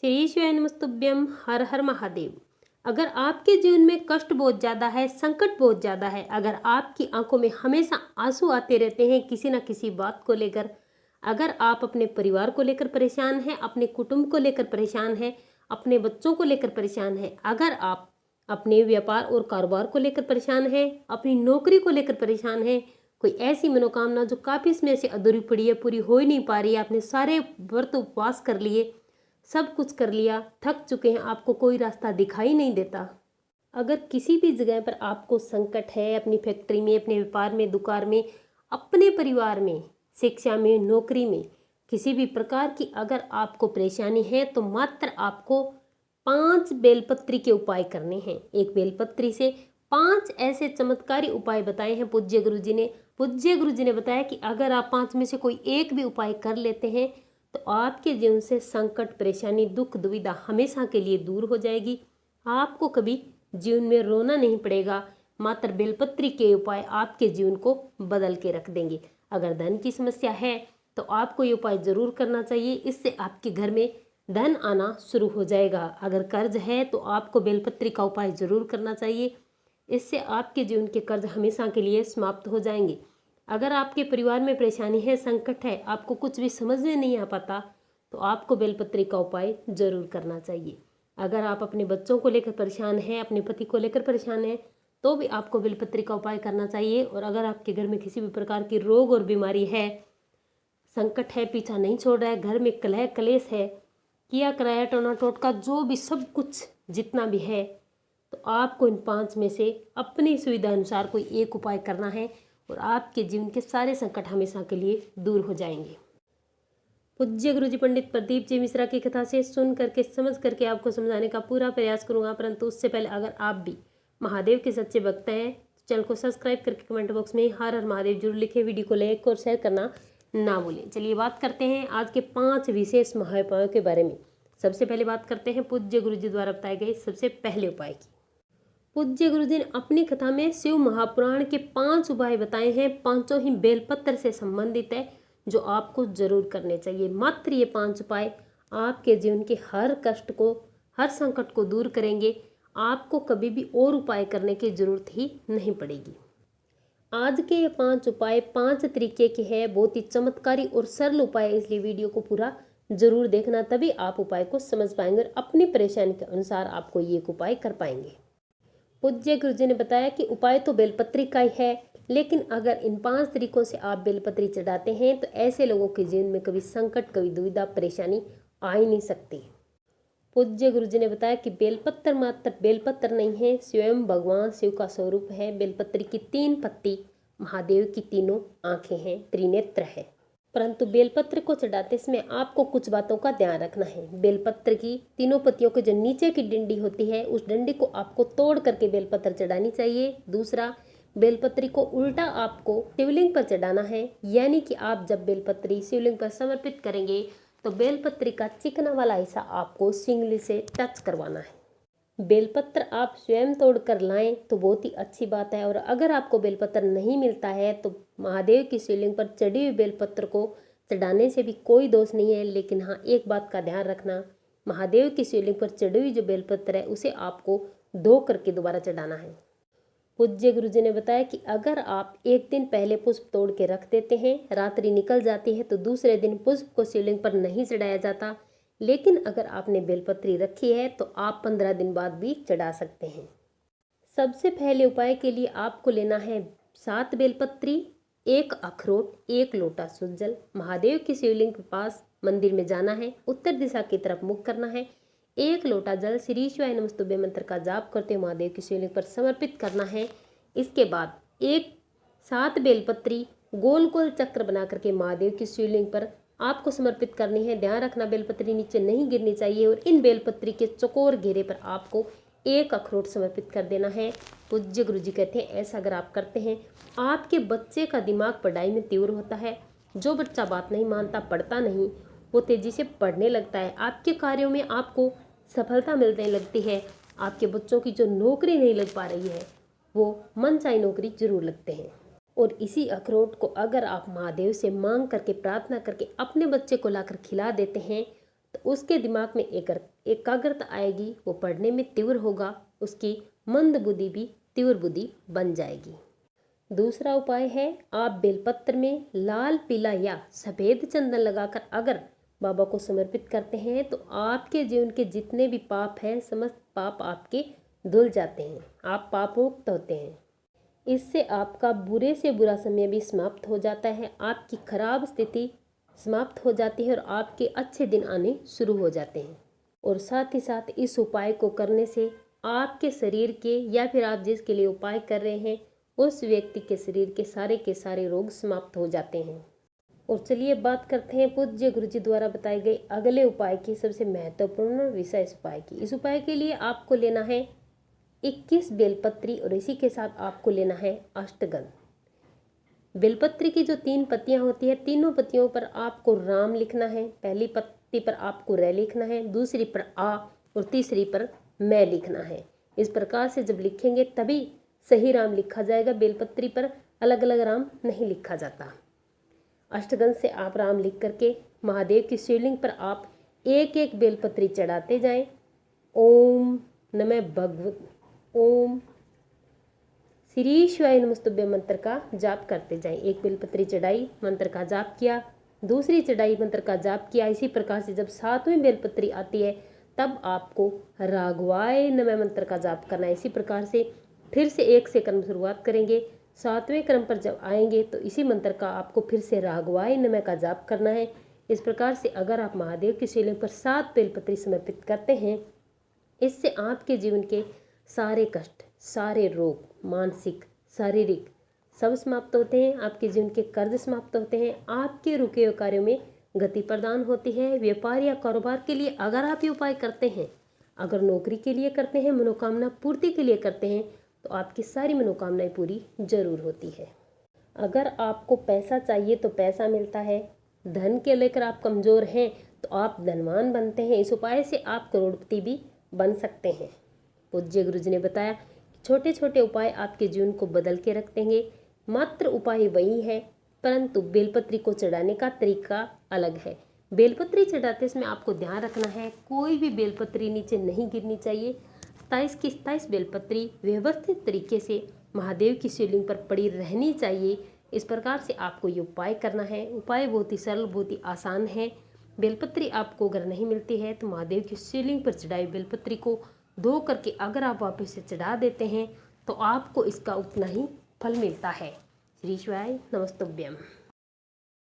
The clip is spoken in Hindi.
श्री शिवाय नमस्तुभ्यम। हर हर महादेव। अगर आपके जीवन में कष्ट बहुत ज़्यादा है, संकट बहुत ज़्यादा है, अगर आपकी आंखों में हमेशा आंसू आते रहते हैं किसी ना किसी बात को लेकर, अगर आप अपने परिवार को लेकर परेशान हैं, अपने कुटुंब को लेकर परेशान हैं, अपने बच्चों को लेकर परेशान हैं, अगर आप अपने व्यापार और कारोबार को लेकर परेशान हैं, अपनी नौकरी को लेकर परेशान हैं, कोई ऐसी मनोकामना जो काफ़ी समय से अधूरी पड़ी है, पूरी हो ही नहीं पा रही है, आपने सारे व्रत उपवास कर लिए, सब कुछ कर लिया, थक चुके हैं, आपको कोई रास्ता दिखाई नहीं देता। अगर किसी भी जगह पर आपको संकट है, अपनी फैक्ट्री में, अपने व्यापार में, दुकान में, अपने परिवार में, शिक्षा में, नौकरी में, किसी भी प्रकार की अगर आपको परेशानी है तो मात्र आपको 5 बेलपत्री के उपाय करने हैं। एक बेलपत्री से 5 ऐसे चमत्कारी उपाय बताए हैं पूज्य गुरु जी ने। पूज्य गुरु जी ने बताया कि अगर आप 5 में से कोई एक भी उपाय कर लेते हैं तो आपके जीवन से संकट, परेशानी, दुख, दुविधा हमेशा के लिए दूर हो जाएगी। आपको कभी जीवन में रोना नहीं पड़ेगा। मात्र बेलपत्री के उपाय आपके जीवन को बदल के रख देंगे। अगर धन की समस्या है तो आपको ये उपाय जरूर करना चाहिए, इससे आपके घर में धन आना शुरू हो जाएगा। अगर कर्ज है तो आपको बेलपत्री का उपाय जरूर करना चाहिए, इससे आपके जीवन के कर्ज हमेशा के लिए समाप्त हो जाएंगे। अगर आपके परिवार में परेशानी है, संकट है, आपको कुछ भी समझ में नहीं आ पाता, तो आपको बेलपत्री का उपाय जरूर करना चाहिए। अगर आप अपने बच्चों को लेकर परेशान हैं, अपने पति को लेकर परेशान हैं, तो भी आपको बेलपत्री का उपाय करना चाहिए। और अगर आपके घर में किसी भी प्रकार की रोग और बीमारी है, संकट है, पीछा नहीं छोड़ रहा है, घर में कलह कलेश है, किया कराया टोना टोटका, जो भी सब कुछ जितना भी है, तो आपको इन 5 में से अपनी सुविधा अनुसार कोई एक उपाय करना है और आपके जीवन के सारे संकट हमेशा के लिए दूर हो जाएंगे। पूज्य गुरुजी पंडित प्रदीप जी मिश्रा की कथा से सुन करके, समझ करके आपको समझाने का पूरा प्रयास करूंगा, परंतु उससे पहले अगर आप भी महादेव के सच्चे भक्त हैं तो चैनल को सब्सक्राइब करके कमेंट बॉक्स में हर हर महादेव जरूर लिखे, वीडियो को लाइक और शेयर करना ना भूलें। चलिए बात करते हैं आज के 5 विशेष महाउपायों के बारे में। सबसे पहले बात करते हैं पूज्य गुरुजी द्वारा बताए गए सबसे पहले उपाय की। पूज्य गुरुजी ने अपनी कथा में शिव महापुराण के 5 उपाय बताए हैं। 5 ही बेलपत्र से संबंधित है, जो आपको जरूर करने चाहिए। मात्र ये 5 उपाय आपके जीवन के हर कष्ट को, हर संकट को दूर करेंगे। आपको कभी भी और उपाय करने की जरूरत ही नहीं पड़ेगी। आज के ये 5 उपाय 5 तरीके के हैं, बहुत ही चमत्कारी और सरल उपाय, इसलिए वीडियो को पूरा जरूर देखना, तभी आप उपाय को समझ पाएंगे और अपनी परेशानी के अनुसार आपको ये उपाय कर पाएंगे। पूज्य गुरुजी ने बताया कि उपाय तो बेलपत्री का ही है, लेकिन अगर इन 5 तरीकों से आप बेलपत्री चढ़ाते हैं तो ऐसे लोगों के जीवन में कभी संकट, कभी दुविधा, परेशानी आ ही नहीं सकती। पूज्य गुरुजी ने बताया कि बेलपत्र मात्र बेलपत्र नहीं है, स्वयं भगवान शिव का स्वरूप है। बेलपत्र की 3 पत्ती महादेव की तीनों आंखें हैं, त्रिनेत्र है। परंतु बेलपत्र को चढ़ाते समय आपको कुछ बातों का ध्यान रखना है। बेलपत्र की तीनों पत्तियों के जो नीचे की डंडी होती है, उस डंडी को आपको तोड़ करके बेलपत्र चढ़ानी चाहिए। दूसरा, बेलपत्री को उल्टा आपको शिवलिंग पर चढ़ाना है, यानी कि आप जब बेलपत्री शिवलिंग पर समर्पित करेंगे तो बेलपत्री का चिकना वाला हिस्सा आपको सिंगली से टच करवाना है। बेलपत्र आप स्वयं तोड़ कर लाएं तो बहुत ही अच्छी बात है। और अगर आपको बेलपत्र नहीं मिलता है तो महादेव की शिवलिंग पर चढ़ी हुई बेलपत्र को चढ़ाने से भी कोई दोष नहीं है। लेकिन हाँ, एक बात का ध्यान रखना, महादेव की शिवलिंग पर चढ़ी हुई जो बेलपत्र है उसे आपको धो करके दोबारा चढ़ाना है। पूज्य गुरुजी ने बताया कि अगर आप एक दिन पहले पुष्प तोड़ के रख देते हैं, रात्रि निकल जाती है तो दूसरे दिन पुष्प को शिवलिंग पर नहीं चढ़ाया जाता। लेकिन अगर आपने बेलपत्री रखी है तो आप 15 दिन बाद भी चढ़ा सकते हैं। सबसे पहले उपाय के लिए आपको लेना है 7 बेलपत्री, 1 अखरोट, 1 लोटा शुद्ध जल। महादेव की शिवलिंग के पास मंदिर में जाना है, उत्तर दिशा की तरफ मुख करना है। 1 लोटा जल श्री शिवाय नमस्तुभ्य मंत्र का जाप करते हुए महादेव की शिवलिंग पर समर्पित करना है। इसके बाद 7 बेलपत्री गोल गोल चक्र बना करके महादेव की शिवलिंग पर आपको समर्पित करनी है। ध्यान रखना, बेलपत्री नीचे नहीं गिरनी चाहिए। और इन बेलपत्री के चौकोर घेरे पर आपको 1 अखरोट समर्पित कर देना है। पूज्य गुरुजी कहते हैं ऐसा अगर आप करते हैं, आपके बच्चे का दिमाग पढ़ाई में तीव्र होता है। जो बच्चा बात नहीं मानता, पढ़ता नहीं, वो तेजी से पढ़ने लगता है। आपके कार्यों में आपको सफलता मिलने लगती है। आपके बच्चों की जो नौकरी नहीं लग पा रही है, वो मनचाही नौकरी जरूर लगते हैं। और इसी अखरोट को अगर आप महादेव से मांग करके, प्रार्थना करके अपने बच्चे को लाकर खिला देते हैं तो उसके दिमाग में एकाग्रता आएगी, वो पढ़ने में तीव्र होगा, उसकी मंद बुद्धि भी तीव्र बुद्धि बन जाएगी। दूसरा उपाय है, आप बेलपत्र में लाल, पीला या सफ़ेद चंदन लगाकर अगर बाबा को समर्पित करते हैं तो आपके जीवन के जितने भी पाप हैं, समस्त पाप आपके धुल जाते हैं, आप पाप मुक्त होते हैं। इससे आपका बुरे से बुरा समय भी समाप्त हो जाता है, आपकी खराब स्थिति समाप्त हो जाती है और आपके अच्छे दिन आने शुरू हो जाते हैं। और साथ ही साथ इस उपाय को करने से आपके शरीर के या फिर आप जिसके लिए उपाय कर रहे हैं उस व्यक्ति के शरीर के सारे रोग समाप्त हो जाते हैं। और चलिए बात करते हैं पूज्य गुरु जी द्वारा बताए गए अगले उपाय की, सबसे महत्वपूर्ण विशेष उपाय की। इस उपाय के लिए आपको लेना है 21 बेलपत्री और इसी के साथ आपको लेना है अष्टगंध। बेलपत्री की जो 3 पत्तियां होती है, तीनों पत्तियों पर आपको राम लिखना है। पहली पत्ती पर आपको रे लिखना है, दूसरी पर आ और तीसरी पर मैं लिखना है। इस प्रकार से जब लिखेंगे तभी सही राम लिखा जाएगा, बेलपत्री पर अलग अलग राम नहीं लिखा जाता। अष्टगंध से आप राम लिख करके महादेव की शिवलिंग पर आप एक एक बेलपत्री चढ़ाते जाएं। ओम नमः भगवत, ओम श्री शिवाय नमस्तुभ्यं मंत्र का जाप करते जाएं। एक बेलपत्री चढ़ाई, मंत्र का जाप किया, दूसरी चढ़ाई, मंत्र का जाप किया। इसी प्रकार से जब 7वीं बेलपत्री आती है तब आपको राघवाय नमः मंत्र का जाप करना है। इसी प्रकार से फिर से 1 से क्रम शुरुआत करेंगे, 7वें क्रम पर जब आएंगे तो इसी मंत्र का आपको फिर से राघवाय नमः का जाप करना है। इस प्रकार से अगर आप महादेव की शिवलिंग पर 7 बेलपत्री समर्पित करते हैं, इससे आपके जीवन के सारे कष्ट, सारे रोग, मानसिक, शारीरिक सब समाप्त होते हैं, आपके जीवन के कर्ज समाप्त होते हैं, आपके रुके हुए कार्यों में गति प्रदान होती है। व्यापार या कारोबार के लिए अगर आप ये उपाय करते हैं, अगर नौकरी के लिए करते हैं, मनोकामना पूर्ति के लिए करते हैं, तो आपकी सारी मनोकामनाएं पूरी जरूर होती है। अगर आपको पैसा चाहिए तो पैसा मिलता है, धन के लेकर आप कमज़ोर हैं तो आप धनवान बनते हैं। इस उपाय से आप करोड़पति भी बन सकते हैं। पूज्य गुरु जी ने बताया कि छोटे छोटे उपाय आपके जीवन को बदल के रख देंगे। मात्र उपाय वही है, परंतु बेलपत्री को चढ़ाने का तरीका अलग है। बेलपत्री चढ़ाते समय आपको ध्यान रखना है, कोई भी बेलपत्री नीचे नहीं गिरनी चाहिए। 27 की 27 बेलपत्री व्यवस्थित तरीके से महादेव की शिवलिंग पर पड़ी रहनी चाहिए। इस प्रकार से आपको ये उपाय करना है। उपाय बहुत ही सरल, बहुत ही आसान है। बेलपत्री आपको अगर नहीं मिलती है तो महादेव की शिवलिंग पर चढ़ाई बेलपत्री को धो करके अगर आप वापस से चढ़ा देते हैं तो आपको इसका उतना ही फल मिलता है। श्री शिवाय नमस्तुभ्यम।